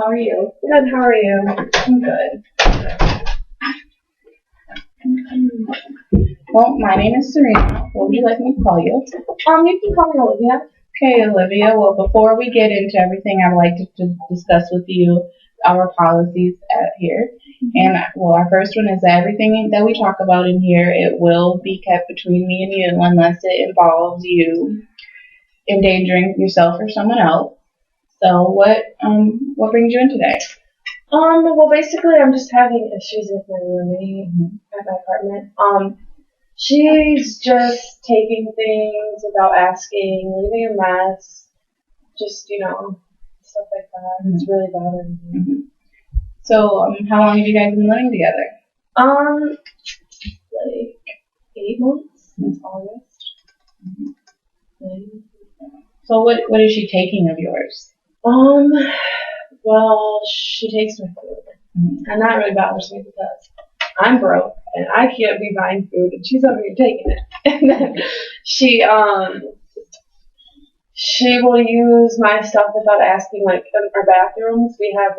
How are you? Good, how are you? I'm good. Well, my name is Serena. What would you like me to call you? You can call me Olivia. Okay, Olivia. Well, before we get into everything, I would like to discuss with you our policies here. And, well, our first one is that everything that we talk about in here, it will be kept between me and you unless it involves you endangering yourself or someone else. So what brings you in today? Well, basically, I'm just having issues with my roommate at my apartment. She's just taking things without asking, leaving a mess, just, stuff like that. It's really bothering me. Mm-hmm. So, how long have you guys been living together? Like 8 months since August. Mm-hmm. So, what is she taking of yours? Well, she takes my food. Mm-hmm. And that really bothers me because I'm broke and I can't be buying food and she's over here taking it. And then she will use my stuff without asking. Like in our bathrooms, we have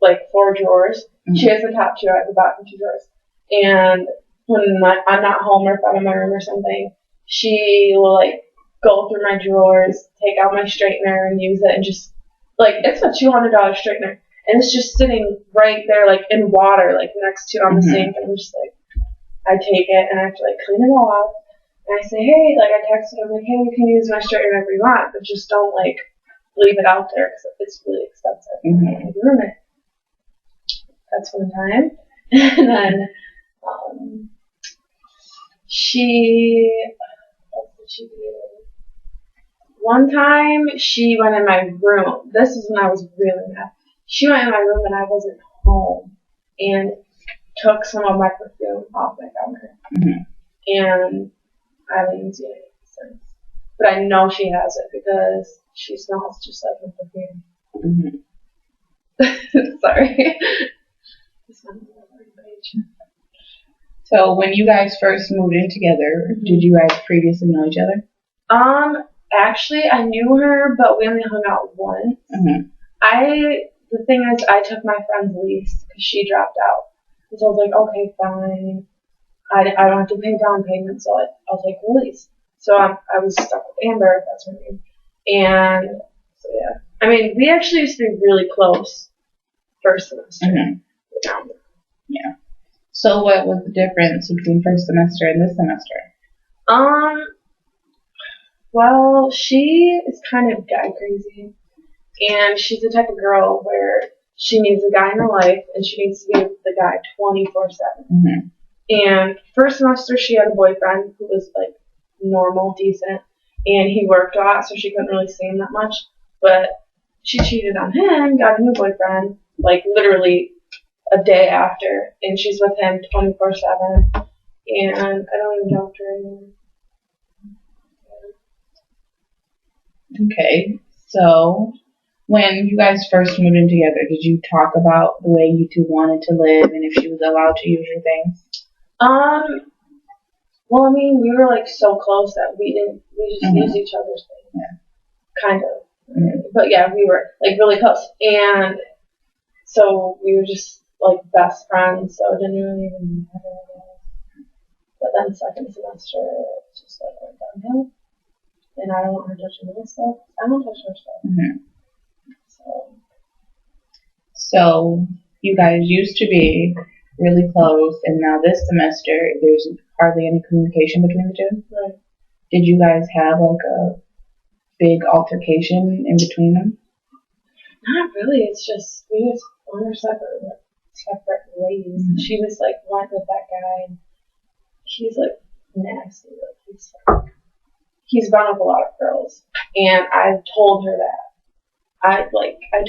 like 4 drawers. Mm-hmm. She has the top 2, I have the bottom 2 drawers. And when I'm not home or if I'm in my room or something, she will go through my drawers, take out my straightener and use it and just it's a $200 straightener. And it's just sitting right there, in water, next to on the sink. And I'm just I take it and I have to clean it off. And I say, hey, I texted her, I'm hey, you can use my straightener whenever you want, but just don't leave it out there because it's really expensive. Mm-hmm. You ruin it. That's one time. And then what did she do? One time she went in my room. This is when I was really mad. She went in my room and I wasn't home and took some of my perfume off my counter. Mm-hmm. And I haven't even seen it since. But I know she has it because she smells just like her perfume. Mm-hmm. Sorry. So when you guys first moved in together, did you guys previously know each other? Actually, I knew her, but we only hung out once. Mm-hmm. The thing is, I took my friend's lease because she dropped out. And so I was okay, fine. I don't have to pay down payment, so I'll take the lease. So I was stuck with Amber, that's her name. And so yeah. I mean, we actually used to be really close first semester. Mm-hmm. Yeah. So what was the difference between first semester and this semester? Well, she is kind of guy crazy. And she's the type of girl where she needs a guy in her life and she needs to be with the guy 24/7. Mm-hmm. And first semester she had a boyfriend who was normal, decent, and he worked a lot, so she couldn't really see him that much. But she cheated on him, got a new boyfriend, literally a day after, and she's with him 24/7. And I don't even talk to her anymore. Okay, so when you guys first moved in together, did you talk about the way you two wanted to live and if she was allowed to use your things? Well, I mean, we were so close that we just used each other's things. Yeah. Kind of. Mm-hmm. But yeah, we were really close. And so we were just best friends, so it didn't really even matter. But then second semester, it just went downhill. And I don't want her touching my stuff. I don't touch her stuff. Mm-hmm. So you guys used to be really close, and now this semester there's hardly any communication between the two. Right. Did you guys have a big altercation in between them? Not really. It's just we just on our separate ways. Mm-hmm. She was went with that guy, and he's nasty. He's run with a lot of girls, and I've told her that. I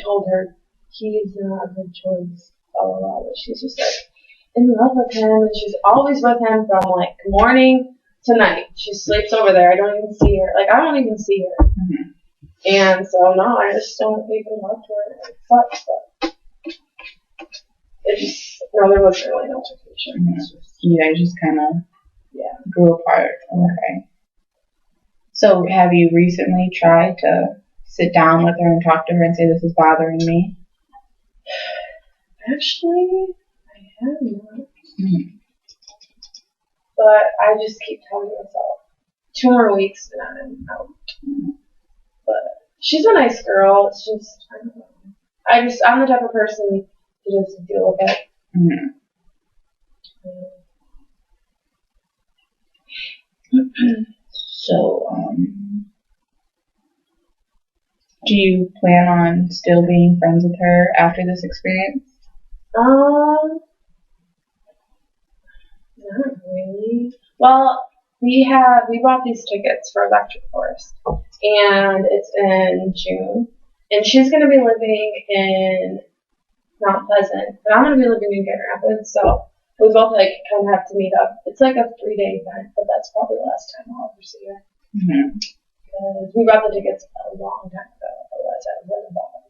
told her he's not a good choice. Blah blah blah. But she's just in love with him, and she's always with him from morning to night. She sleeps over there. I don't even see her. I don't even see her. Mm-hmm. And so no, I just don't even talk to her. It sucks, but there wasn't really an altercation. Mm-hmm. You guys just kind of grew apart. Okay. So have you recently tried to sit down with her and talk to her and say, this is bothering me? Actually, I have not. Mm-hmm. But I just keep telling myself 2 more weeks and I'm out. But she's a nice girl. It's just, I don't know. I'm the type of person to just deal with it. Mm-hmm. So, do you plan on still being friends with her after this experience? Not really. Well, we bought these tickets for Electric Forest, and it's in June, and she's gonna be living in Mount Pleasant, and I'm gonna be living in Grand Rapids, so we both kind of have to meet up. It's like a 3-day event, but that's probably the last time I'll ever see her. Mm-hmm. Because we bought the tickets a long time ago, otherwise I wouldn't have bought them.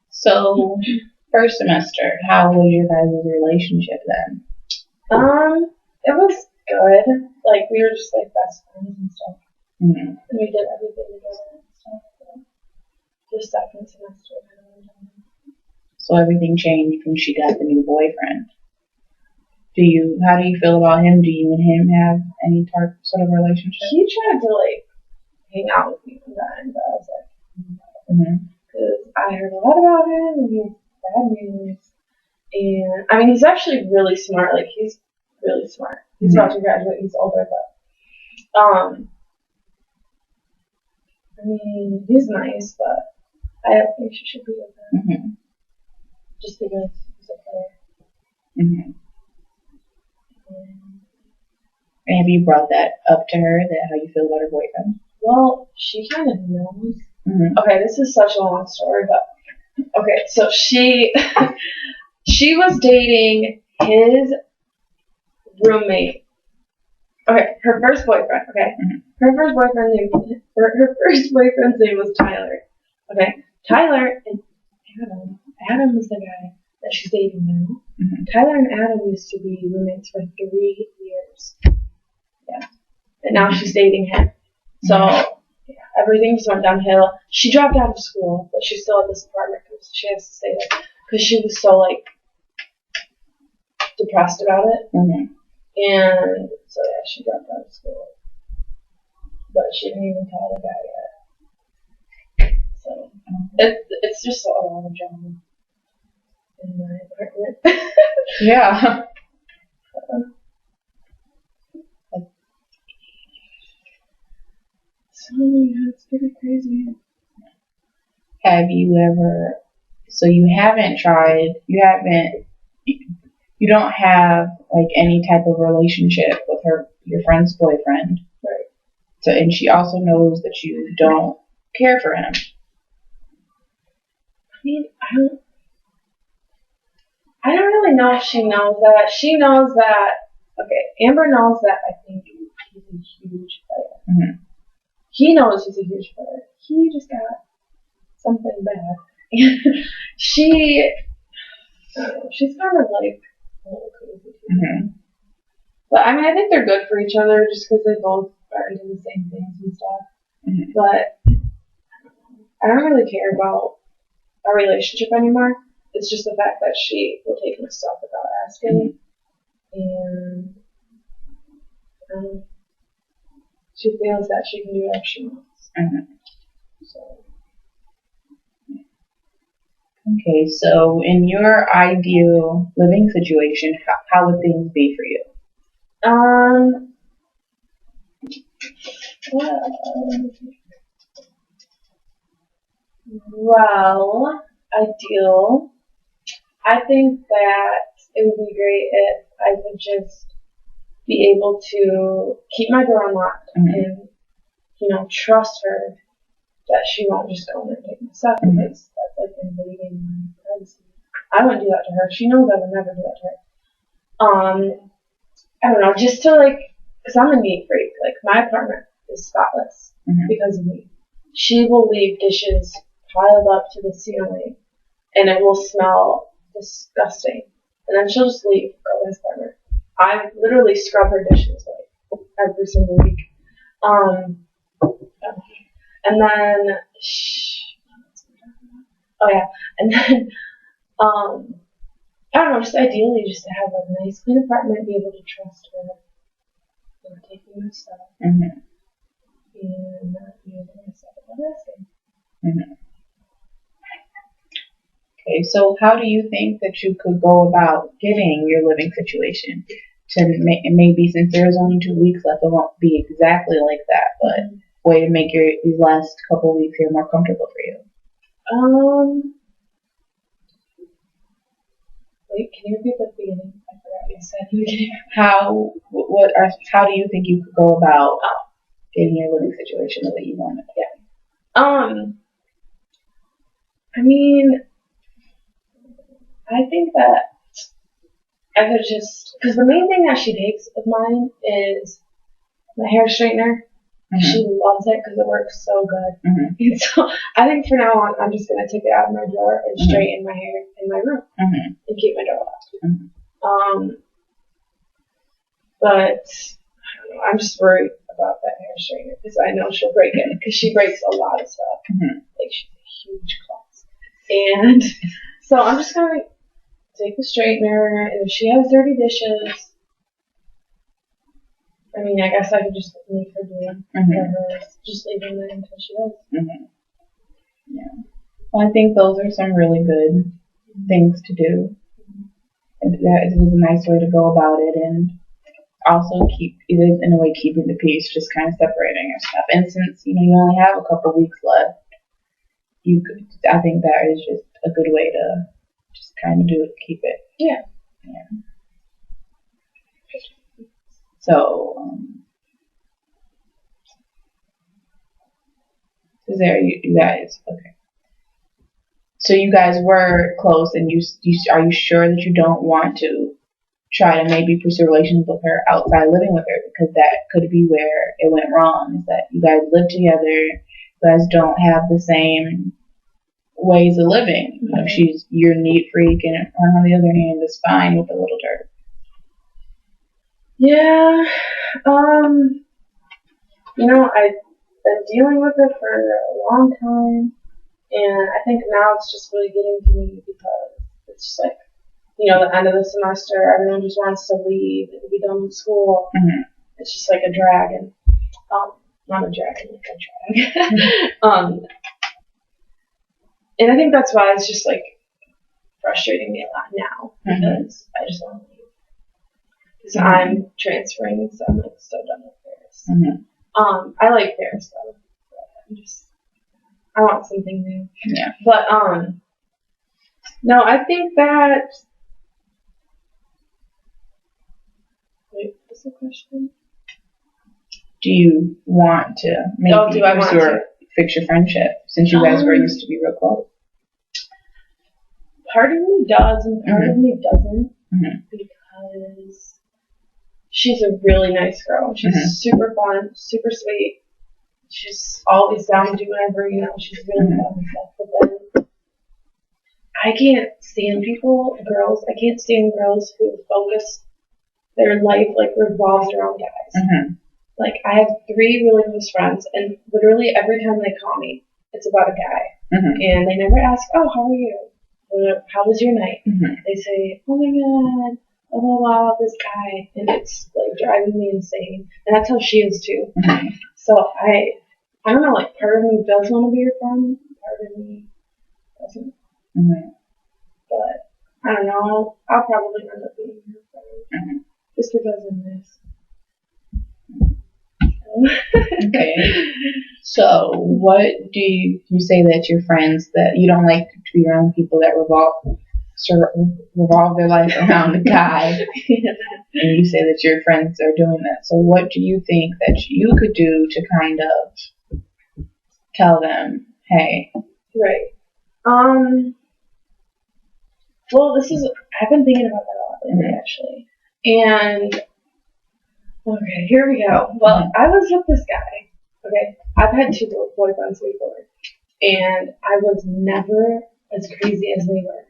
So, first semester, how was your guys' relationship then? It was good. Like, we were just like best friends and stuff. Mm-hmm. And we did everything together and stuff. So just second semester. So everything changed when she got the new boyfriend. How do you feel about him? Do you and him have any sort of relationship? He tried to hang out with me one time, but I was like, because I heard a lot about him and he has bad news. And I mean, he's actually really smart. Like, he's really smart. He's about to graduate. He's older, but I mean, he's nice, but I don't think she should be with him. Mm-hmm. Just because he's a player. Mm-hmm. And have you brought that up to her, that how you feel about her boyfriend? Well, she kind of knows. Mm-hmm. Okay, this is such a long story, but okay, so she was dating his roommate. Okay, her first boyfriend. Okay, her first boyfriend's name was Tyler. Okay, Tyler and Adam. Adam is the guy that she's dating now. Mm-hmm. Tyler and Adam used to be roommates for 3 years. Yeah, and now she's dating him. So yeah, everything just went downhill. She dropped out of school, but she's still at this apartment because she has to stay there because she was so depressed about it. Mm-hmm. And so yeah, she dropped out of school, but she didn't even tell the guy yet. So it's just a lot of drama in my apartment. Yeah. So yeah, it's pretty crazy. Have you ever? So you don't have any type of relationship with your friend's boyfriend, right? So, and she also knows that you don't care for him. I mean, I don't really know if she knows that. She knows that. Okay, Amber knows that. I think he's a huge player. Mm-hmm. He knows he's a huge player. He just got something bad. She's kind of a little crazy. Mm-hmm. But I mean, I think they're good for each other just because they both are into the same things and stuff. Mm-hmm. But I don't really care about our relationship anymore. It's just the fact that she will take my stuff without asking. Mm-hmm. And she feels that she can do whatever she wants. Mm-hmm. So. Okay, so in your ideal living situation, how would things be for you? Well, ideal. I think that it would be great if I could just be able to keep my door unlocked and, trust her that she won't just go in and take my stuff because that's invading my privacy. I wouldn't do that to her. She knows I would never do that to her. I don't know, just to because I'm a neat freak. My apartment is spotless because of me. She will leave dishes piled up to the ceiling and it will smell disgusting. And then she'll just leave, go to his apartment. I literally scrub her dishes every single week. And then, oh yeah, and then, I don't know, just ideally just to have a nice clean apartment, be able to trust her, taking my stuff, and not be able to myself without asking. Okay, so how do you think that you could go about getting your living situation to maybe, since there's only 2 weeks left, it won't be exactly like that, but way to make these last couple of weeks here more comfortable for you? Wait, can you repeat the beginning? I forgot what you said. How do you think you could go about getting your living situation the way you want it? Yeah. I mean, I think that I could just, because the main thing that she takes of mine is my hair straightener. She loves it because it works so good. And so I think from now on, I'm just going to take it out of my drawer and straighten my hair in my room and keep my door locked. But I don't know, I'm just worried about that hair straightener because I know she'll break it because she breaks a lot of stuff. Like she's a huge class. And so I'm just going to take the straightener, and if she has dirty dishes, I mean, I guess I could just leave her doing whatever. Just leave them there until she does. Yeah. Well, I think those are some really good things to do. And that is a nice way to go about it, and also it is in a way keeping the peace, just kind of separating your stuff. And since you only have a couple weeks left, I think that is just a good way to just kind of keep it. Yeah. So, is there you guys? Okay. So you guys were close, and are you sure that you don't want to try to maybe pursue relations with her outside living with her, because that could be where it went wrong? Is that you guys live together, you guys don't have the same ways of living. You're a neat freak, and her on the other hand is fine with a little dirt. Yeah, I've been dealing with it for a long time, and I think now it's just really getting to me because it's just like, the end of the semester, everyone just wants to leave and be done with school. It's just like a drag, and not a drag, like a drag. And I think that's why it's just like frustrating me a lot now, because I just want to leave. Because I'm transferring, so I'm like so done with Paris. I like Paris though. I want something new. Yeah. But no, I think that. Wait, what's the question? Do you want to fix your friendship, since you guys were used to be real close? Part of me does, and part of me doesn't, because she's a really nice girl. She's super fun, super sweet. She's always down to do whatever, she's really fun and stuff. But then I can't stand I can't stand girls who focus their life revolves around guys. Like, I have 3 really close friends, and literally every time they call me, it's about a guy. And they never ask, oh, how are you? How was your night? They say, oh my god, blah, blah, blah, this guy. And it's driving me insane. And that's how she is too. So I don't know, part of me does want to be your friend, part of me doesn't. But I don't know, I'll probably end up being your friend. Just because of this. Okay. So, what do you say that your friends, that you don't like to be around people that revolve their life around a guy, and you say that your friends are doing that. So, what do you think that you could do to kind of tell them, hey? Right. Well, I've been thinking about that a lot lately, actually. And okay, here we go. Well, I was with this guy. Okay, I've had 2 boyfriends before, and I was never as crazy as they were.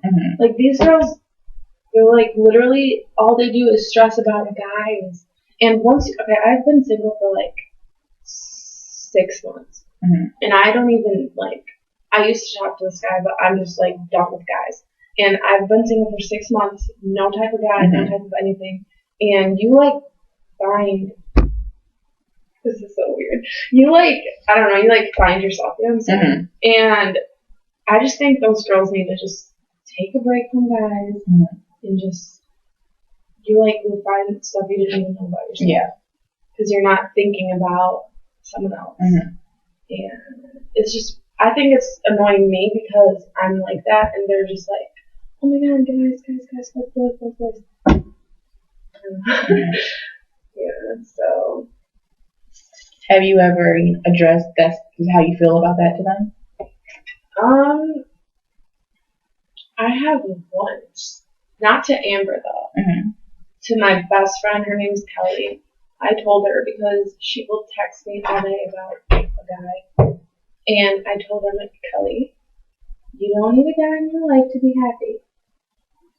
These girls, they're literally all they do is stress about guys. And I've been single for 6 months, And I don't even, like, I used to talk to this guy, but I'm just, like, done with guys. And I've been single for 6 months, no type of guy, no type of anything. And you, like, find, this is so weird. You, like, I don't know, you, like, find yourself, you know what I'm saying? And I just think those girls need to just take a break from guys and just, you, like, will find stuff you didn't even know about yourself. Yeah. Because you're not thinking about someone else. And it's just, I think it's annoying me because I'm like that, and they're just like, oh my god, guys. Yeah, so. Have you ever addressed that's how you feel about that to them? I have once. Not to Amber, though. To my best friend, her name's Kelly. I told her because she will text me all day about a guy. And I told her, like, Kelly, you don't need a guy in your life to be happy.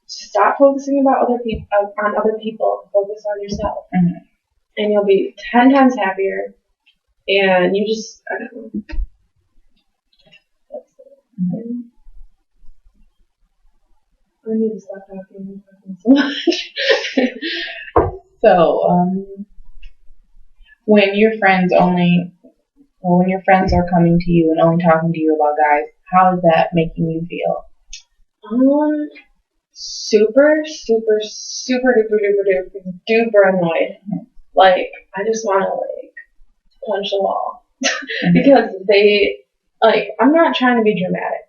Stop focusing about other people on other people. Focus on yourself, and you'll be 10 times happier. And you just, I don't know. That's it. I need to stop talking so much. So, when your friends are coming to you and only talking to you about guys, how is that making you feel? Super duper annoyed. Like, I just want to, like, punch the wall. Because they, like, I'm not trying to be dramatic.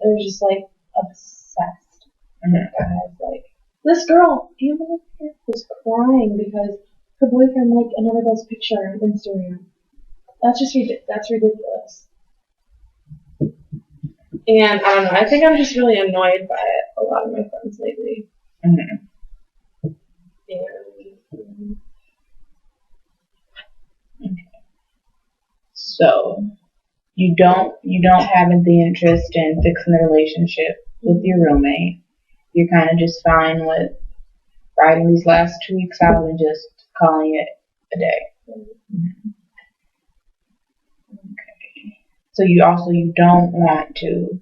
They're just, like, obsessed with guys. Like, this girl, Amber, was crying because her boyfriend liked another girl's picture on Instagram. That's ridiculous. And I don't know, I think I'm just really annoyed by a lot of my friends lately. And so you don't have the interest in fixing the relationship with your roommate. You're kind of just fine with riding these last 2 weeks out and just calling it a day. Okay. So you don't want to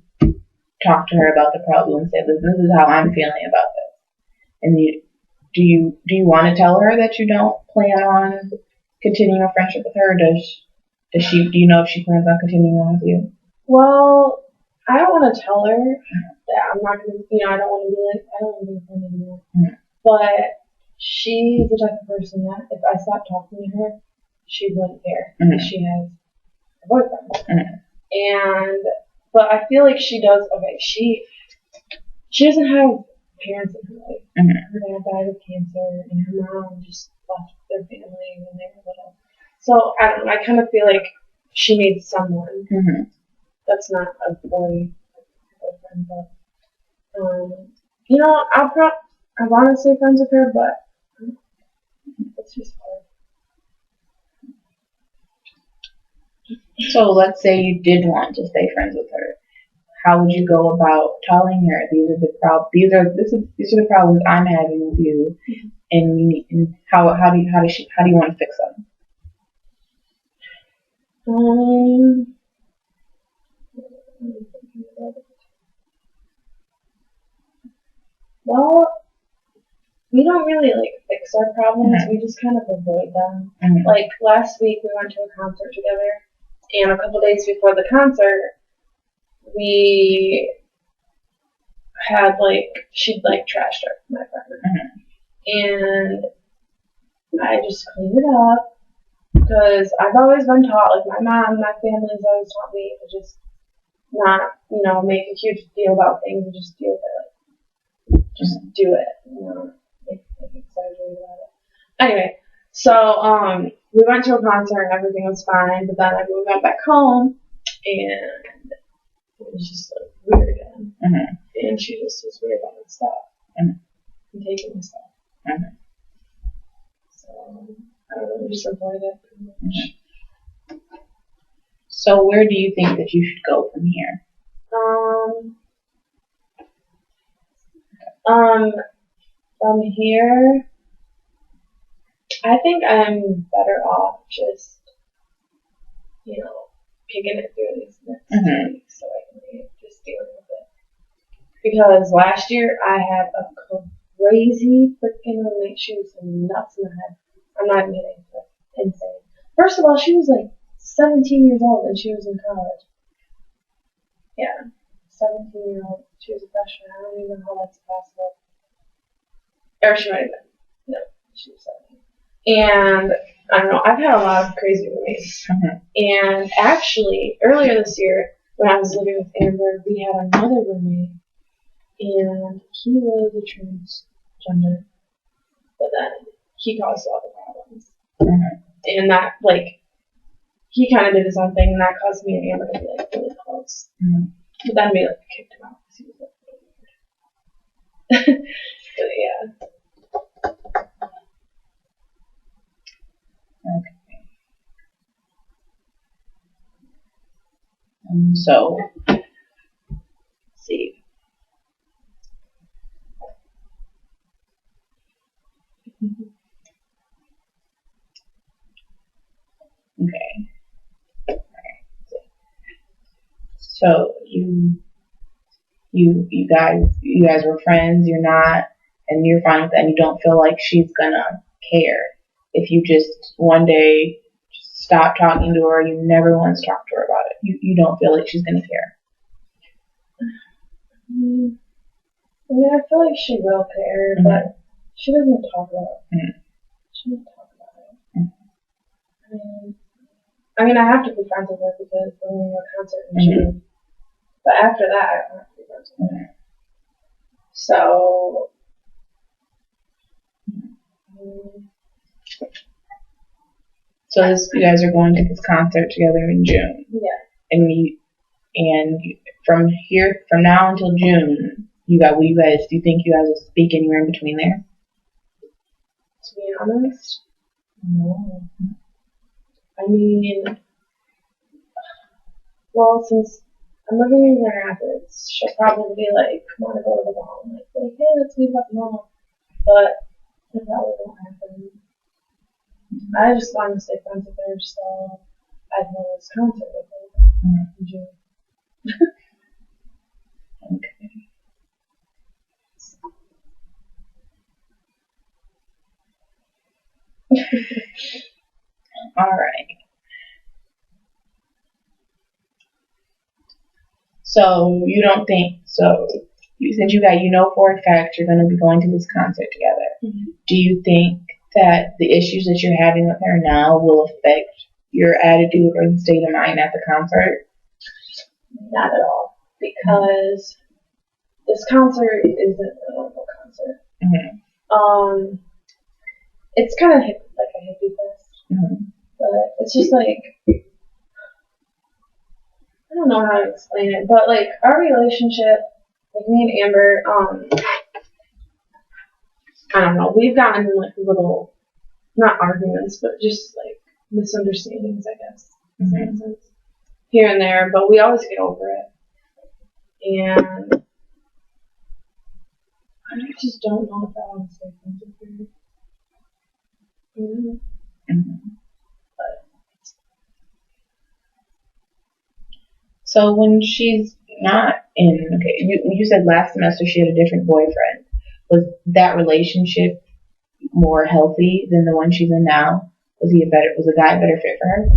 talk to her about the problem and say, this is how I'm feeling about this. And do you want to tell her that you don't plan on continuing a friendship with her? Do you know if she plans on continuing on with you? Well, I don't want to tell her that I'm not going to, I don't want to be like, I don't want to be a friend anymore. But she's the type of person that if I stopped talking to her, she wouldn't care because she has a boyfriend. But I feel like she does, she doesn't have parents in her life. Her dad died of cancer, and her mom just left their family when they were little. So, I don't know, I kind of feel like she needs someone that's not a boyfriend, but, I want to stay friends with her, but it's just hard. So let's say you did want to stay friends with her. How would you go about telling her these are the problems I'm having with you, and how do you want to fix them? Well, we don't really fix our problems. We just kind of avoid them. Like last week, we went to a concert together, and a couple days before the concert, we had she'd trashed my apartment, and I just cleaned it up because I've always been taught, my mom, my family's always taught me to just not, make a huge deal about things and just deal with it. Just do it, make exaggerate about it. Anyway, so we went to a concert and everything was fine, but then we went back home and it was just weird again. And she just was weird about my stuff and taking my stuff. So I don't know, we just avoided it pretty much. So where do you think that you should go from here? From here, I think I'm better off just, kicking it through these next 2 weeks so I can just deal with it. Because last year I had a crazy freaking roommate. She was nuts in the head. I'm not even kidding. Insane. First of all, she was like 17 years old and she was in college. Yeah. 17-year-old. She was a freshman. I don't even know how that's possible. Or she might have been. No, she was 17. And I don't know. I've had a lot of crazy roommates. And actually, earlier this year, when I was living with Amber, we had another roommate. And he was a transgender. But then he caused all the problems. And that, like, he kind of did his own thing, and that caused me and Amber to be, like, really close. But then we, like, kicked him out because he was, like, really weird. But, yeah. Okay. So, let's see. Okay. So you guys were friends. You're not, and you're fine with that. And you don't feel like she's gonna care if you just one day just stop talking to her. You never once talk to her about it. You don't feel like she's gonna care. I mean, I feel like she will care, but she doesn't talk about it. She doesn't talk about it. I mean, I have to be friends with her because we're going to a concert in June. But after that, I don't have to be friends with her. So, you guys are going to this concert together in June. Yeah. And from now until June, do you think you guys will speak anywhere in between there? To be honest, no. I mean, well, since I'm living in Grand Rapids, she'll probably be like, want to go to the mall. I'm like, hey, let's meet up at the mall. But it probably won't happen. I just wanted to stay friends with her, so I'd go to this concert with her in June. Okay. All right. So you don't think so? Since you know for a fact you're going to be going to this concert together, do you think that the issues that you're having with her now will affect your attitude or the state of mind at the concert? Not at all, because this concert isn't a normal concert. It's kind of like a hippie fest, but it's just like, I don't know how to explain it, but like our relationship, like me and Amber, I don't know, we've gotten in like little, not arguments, but just like misunderstandings, I guess, here and there, but we always get over it. And I just don't know if I want to stay friends with her. So when she's not you said last semester she had a different boyfriend. Was that relationship more healthy than the one she's in now? Was a guy a better fit for her?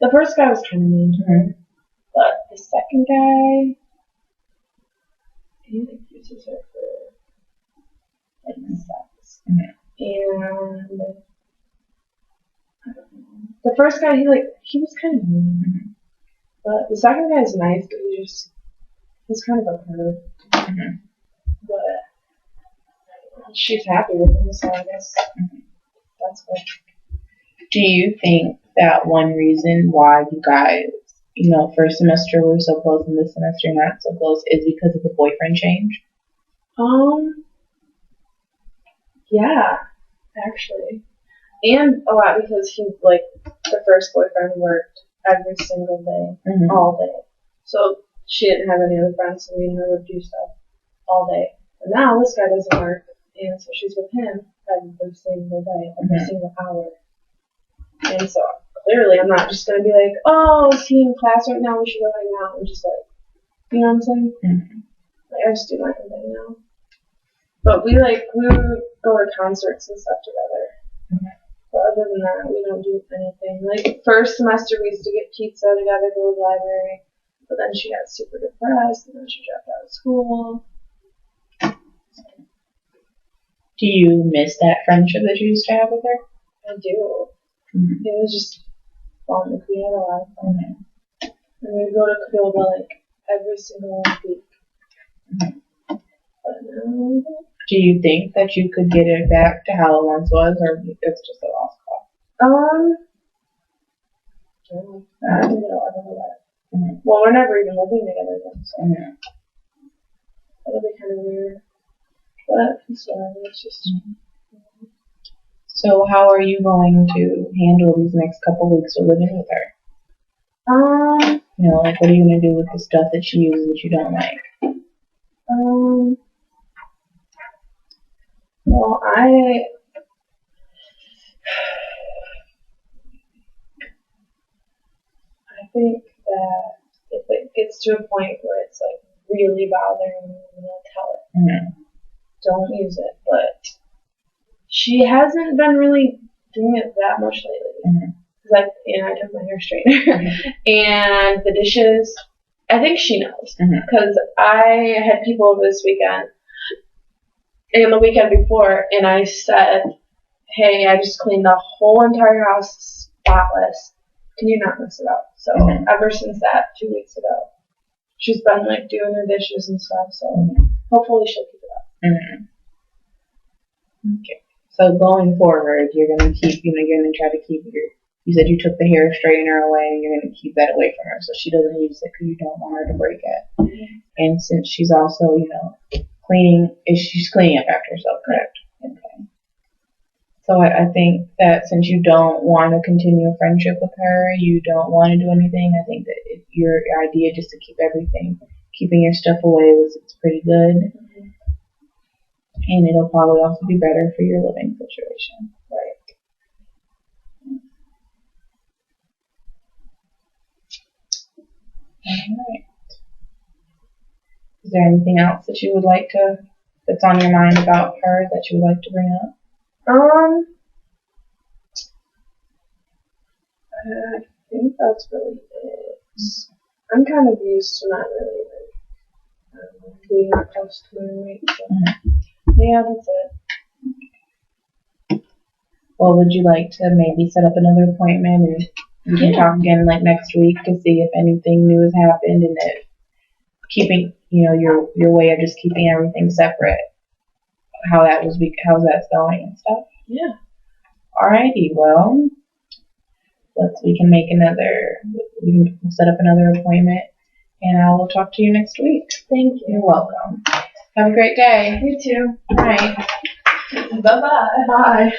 The first guy was kind of mean to her, but the second guy, he like uses her for like sex. And I don't know. The first guy, he was kind of mean, but the second guy is nice, but he's kind of a perv. But she's happy with him, so I guess that's good. Do you think that one reason why you guys, first semester were so close and this semester not so close is because of the boyfriend change? Yeah, actually. And a lot because the first boyfriend worked every single day, all day. So she didn't have any other friends, so me and her would do stuff all day. And now this guy doesn't work, and so she's with him every single day, every single hour. And so clearly I'm not just gonna be like, oh, is he in class right now? We should go hang out. I'm just like, you know what I'm saying? Mm-hmm. Like, I just do my own thing now. But we would go to concerts and stuff together. Mm-hmm. But other than that, we don't do anything. Like, first semester we used to get pizza together, go to the library. But then she got super depressed, and then she dropped out of school. Do you miss that friendship that you used to have with her? I do. Mm-hmm. It was just fun. Like, we had a lot of fun. Mm-hmm. And we'd go to Cleova, like, every single week. Mm-hmm. But no. Do you think that you could get it back to how it once was, or it's just a lost cause? I don't think it'll ever go back. Mm-hmm. Well, we're never even living together again, so Mm-hmm. that'll be kind of weird. But it's fine. It's just. Mm-hmm. So, how are you going to handle these next couple weeks of living with her? You know, like, what are you going to do with the stuff that she uses that you don't like? Well, I think that if it gets to a point where it's like really bothering me, I'm gonna tell it. Mm-hmm. Don't use it. But she hasn't been really doing it that much lately. Mm-hmm. Cause I took my hair straightener, and the dishes. I think she knows because I had people over this weekend and the weekend before, and I said, "Hey, I just cleaned the whole entire house spotless. Can you not mess it up?" So ever since that, 2 weeks ago, she's been like doing her dishes and stuff. So hopefully she'll keep it up. Mm-hmm. Okay. So going forward, you're gonna keep, you're gonna try to keep your. You said you took the hair straightener away, and you're gonna keep that away from her so she doesn't use it because you don't want her to break it. Mm-hmm. And since she's also, cleaning, she's cleaning up after herself, correct? Okay. So I think that since you don't want to continue a friendship with her, you don't want to do anything, I think that your idea just to keeping your stuff away it's pretty good. Mm-hmm. And it'll probably also be better for your living situation. Right. Alright. Is there anything else that you would like that's on your mind about her that you would like to bring up? I think that's really it. I'm kind of used to not really being close to my roommate. So. Yeah, that's it. Well, would you like to maybe set up another appointment and we can talk again like next week to see if anything new has happened and if keeping, your way of just keeping everything separate, how's that's going and stuff? Yeah. Alrighty, well, we can set up another appointment and I will talk to you next week. Thank you. You're welcome. Have a great day. You too. Bye. Bye-bye. Bye.